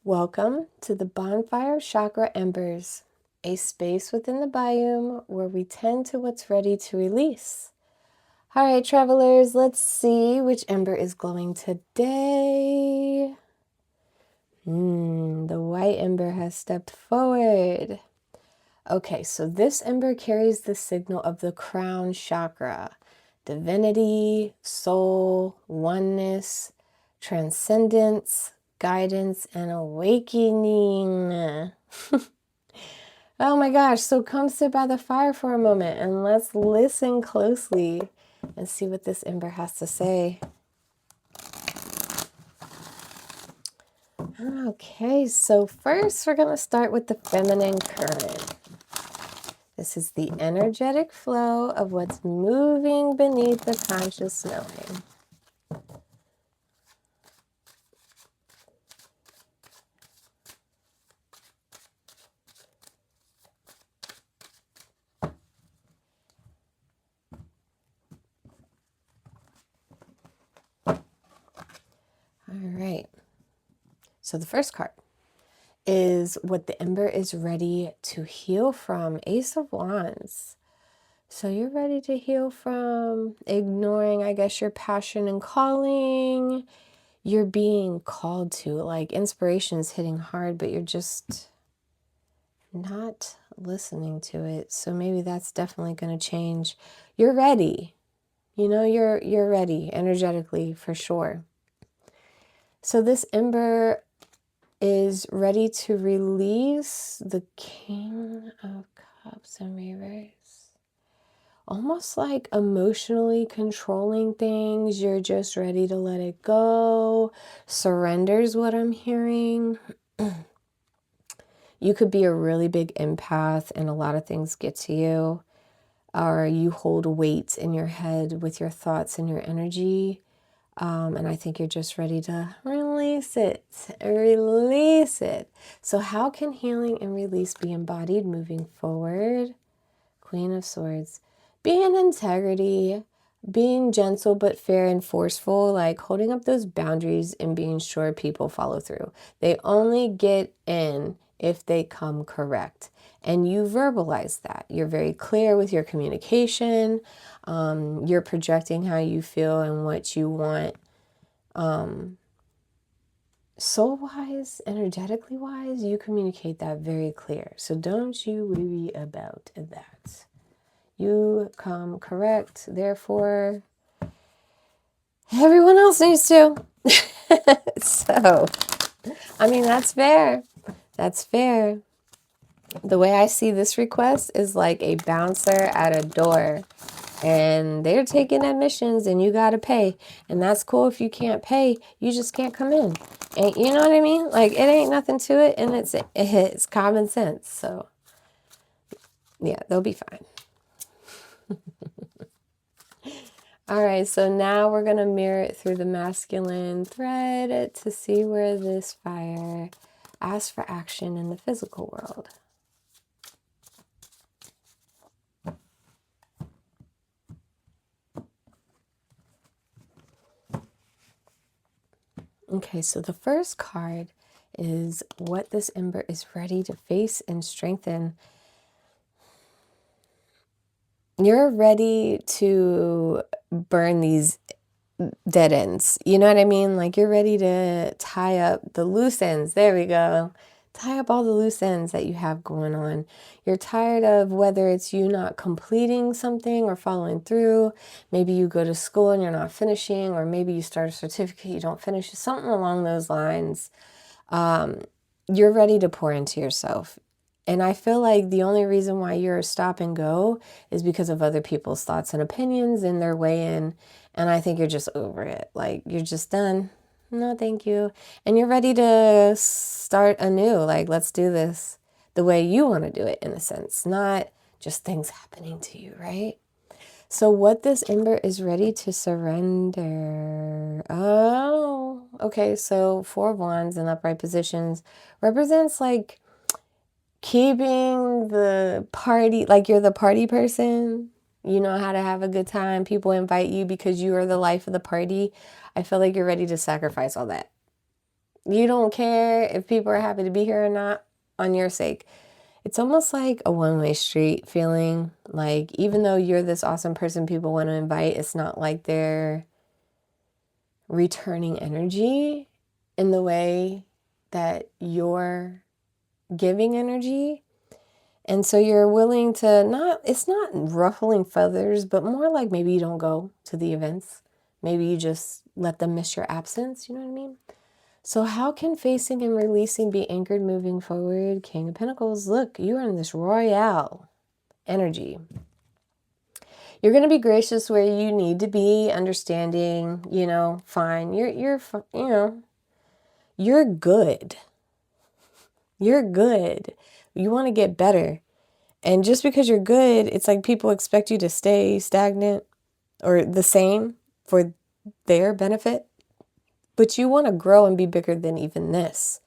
Welcome to the Bonfire of Chakra Embers, a space within the biome where we tend to what's ready to release. All right, travelers, let's see which ember is glowing today. The white ember has stepped forward. Okay, so this ember carries the signal of the crown chakra, divinity, soul, oneness, transcendence, guidance, and awakening. Oh my gosh, so come sit by the fire for a moment and let's listen closely and see what this ember has to say. Okay, so first we're going to start with the feminine current. This is the energetic flow of what's moving beneath the conscious knowing. All right. So the first card is what the ember is ready to heal from. Ace of Wands. So you're ready to heal from ignoring, I guess, your passion and calling. You're being called to, like inspiration's hitting hard, but you're just not listening to it. So maybe that's definitely going to change. You're ready. You know, you're ready energetically for sure. So this ember is ready to release the King of Cups in reverse. Almost like emotionally controlling things. You're just ready to let it go. Surrender's what I'm hearing. You could be a really big empath and a lot of things get to you. Or you hold weight in your head with your thoughts and your energy. And I think you're just ready to release it. Release it. So how can healing and release be embodied moving forward? Queen of Swords. Be in integrity, being gentle but fair and forceful, like holding up those boundaries and being sure people follow through. They only get in if they come correct. And you verbalize that. You're very clear with your communication. You're projecting how you feel and what you want. Soul-wise, energetically wise, you communicate that very clear. So don't you worry about that. You come correct, therefore everyone else needs to. So, I mean, that's fair. That's fair. The way I see this request is like a bouncer at a door and they're taking admissions and you got to pay. And that's cool. If you can't pay, you just can't come in. And you know what I mean? Like it ain't nothing to it. And it's common sense. So yeah, they'll be fine. All right, so now we're going to mirror it through the masculine thread to see where this fire asks for action in the physical world. Okay, so the first card is what this ember is ready to face and strengthen. You're ready to burn these dead ends. You know what I mean? Like you're ready to tie up the loose ends. There we go. Tie up all the loose ends that you have going on. You're tired of whether it's you not completing something or following through. Maybe you go to school and you're not finishing, or maybe you start a certificate, you don't finish it, something along those lines. You're ready to pour into yourself. And I feel like the only reason why you're stop and go is because of other people's thoughts and opinions and their way in. And I think you're just over it. Like you're just done. No, thank you. And you're ready to start anew. Like, let's do this the way you want to do it in a sense, not just things happening to you, right? So what this ember is ready to surrender. Oh, okay. So 4 of Wands in upright positions represents like keeping the party, like you're the party person. You know how to have a good time. People invite you because you are the life of the party. I feel like you're ready to sacrifice all that. You don't care if people are happy to be here or not on your sake. It's almost like a one-way street feeling. Like, even though you're this awesome person people want to invite, it's not like they're returning energy in the way that you're giving energy. And so you're willing to it's not ruffling feathers, but more like maybe you don't go to the events. Maybe you just let them miss your absence. You know what I mean? So how can facing and releasing be anchored moving forward? King of Pentacles, look, you are in this royale energy. You're going to be gracious where you need to be, understanding, fine. You're good. You're good. You want to get better. And just because you're good, it's like people expect you to stay stagnant or the same for their benefit. But you want to grow and be bigger than even this.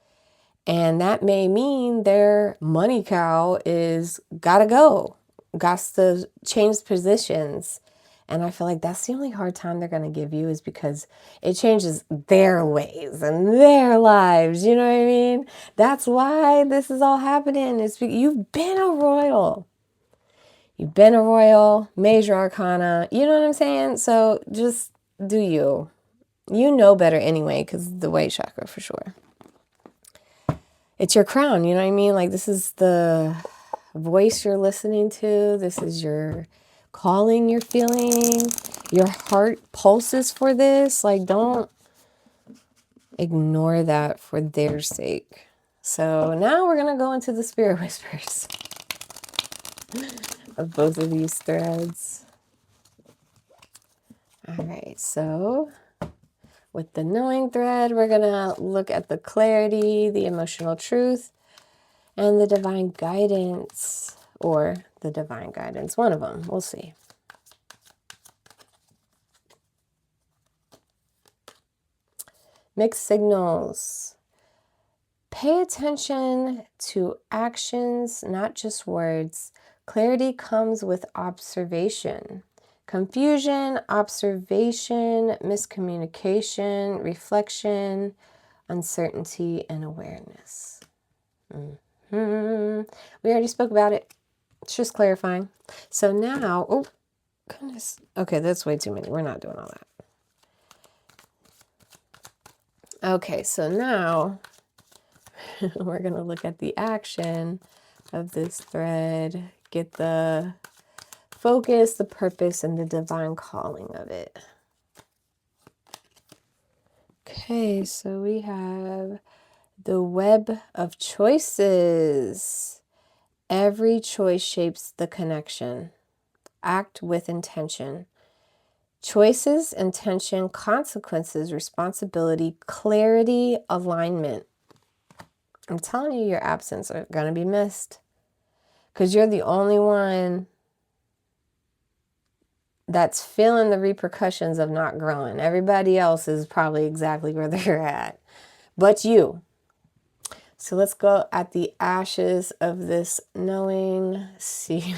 And that may mean their money cow is gotta go. Gots to change positions. And I feel like that's the only hard time they're going to give you, is because it changes their ways and their lives. You know what I mean? That's why this is all happening. You've been a royal. You've been a royal, major arcana. You know what I'm saying? So just do you. You know better anyway, because the white chakra for sure. It's your crown, you know what I mean? Like, this is the voice you're listening to. This is your calling you're feeling. Your heart pulses for this. Like, don't ignore that for their sake. So now we're going to go into the spirit whispers of both of these threads. All right, so with the knowing thread, we're going to look at the clarity, the emotional truth, and the divine guidance, or the divine guidance. One of them. We'll see. Mixed signals. Pay attention to actions, not just words. Clarity comes with observation. Confusion, observation, miscommunication, reflection, uncertainty, and awareness. We already spoke about it. It's just clarifying. So now, oh, goodness. Okay, that's way too many. We're not doing all that. Okay, so now we're going to look at the action of this thread, get the focus, the purpose, and the divine calling of it. Okay, so we have the web of choices. Every choice shapes the connection. Act with intention. Choices, intention, consequences, responsibility, clarity, alignment. I'm telling you, your absence are going to be missed, because you're the only one that's feeling the repercussions of not growing. Everybody else is probably exactly where they're at, but you. So let's go at the ashes of this knowing, see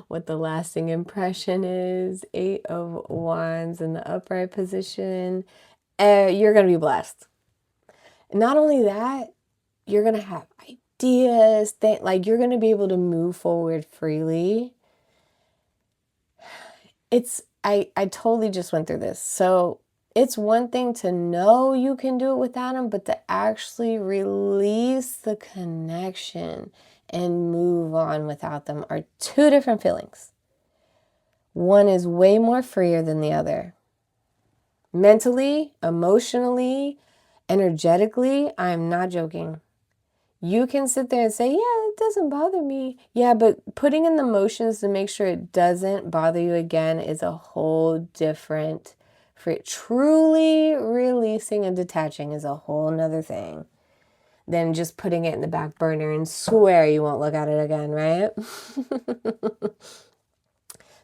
what the lasting impression is. 8 of Wands in the upright position. You're going to be blessed. Not only that, you're going to have ideas, like you're going to be able to move forward freely. I totally just went through this. So it's one thing to know you can do it without them, but to actually release the connection and move on without them are two different feelings. One is way more freer than the other. Mentally, emotionally, energetically, I'm not joking. You can sit there and say, yeah, it doesn't bother me. Yeah, but putting in the motions to make sure it doesn't bother you again is a whole different, for truly releasing and detaching is a whole nother thing than just putting it in the back burner and swear you won't look at it again, right?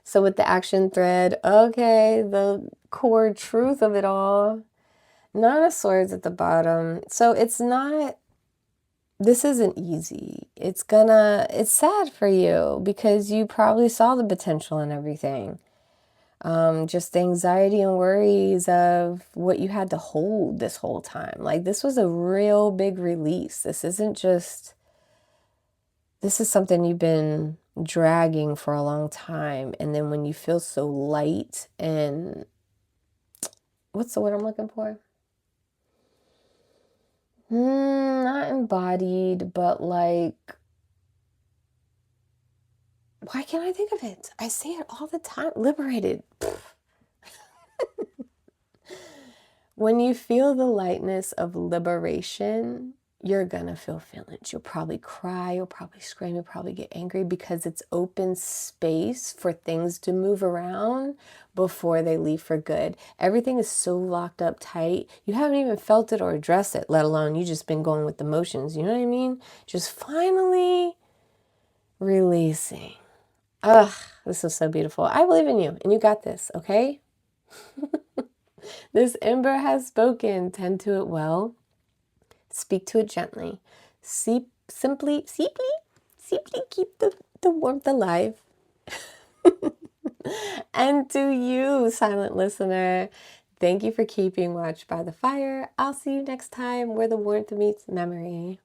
So with the action thread, okay, the core truth of it all, Nine of Swords at the bottom. So it's not, this isn't easy. It's sad for you because you probably saw the potential in everything. Just anxiety and worries of what you had to hold this whole time. Like, this was a real big release. This isn't just, this is something you've been dragging for a long time. And then when you feel so light and, what's the word I'm looking for? Not embodied, but like, why can't I think of it? I say it all the time. Liberated. When you feel the lightness of liberation, you're gonna feel feelings. You'll probably cry, you'll probably scream, you'll probably get angry, because it's open space for things to move around before they leave for good. Everything is so locked up tight, you haven't even felt it or addressed it, let alone you just been going with the motions. You know what I mean? Just finally releasing. Ugh, this is so beautiful. I believe in you and you got this, okay? This ember has spoken. Tend to it well. Speak to it gently. Simply keep the warmth alive. And to you, silent listener, thank you for keeping watch by the fire. I'll see you next time where the warmth meets memory.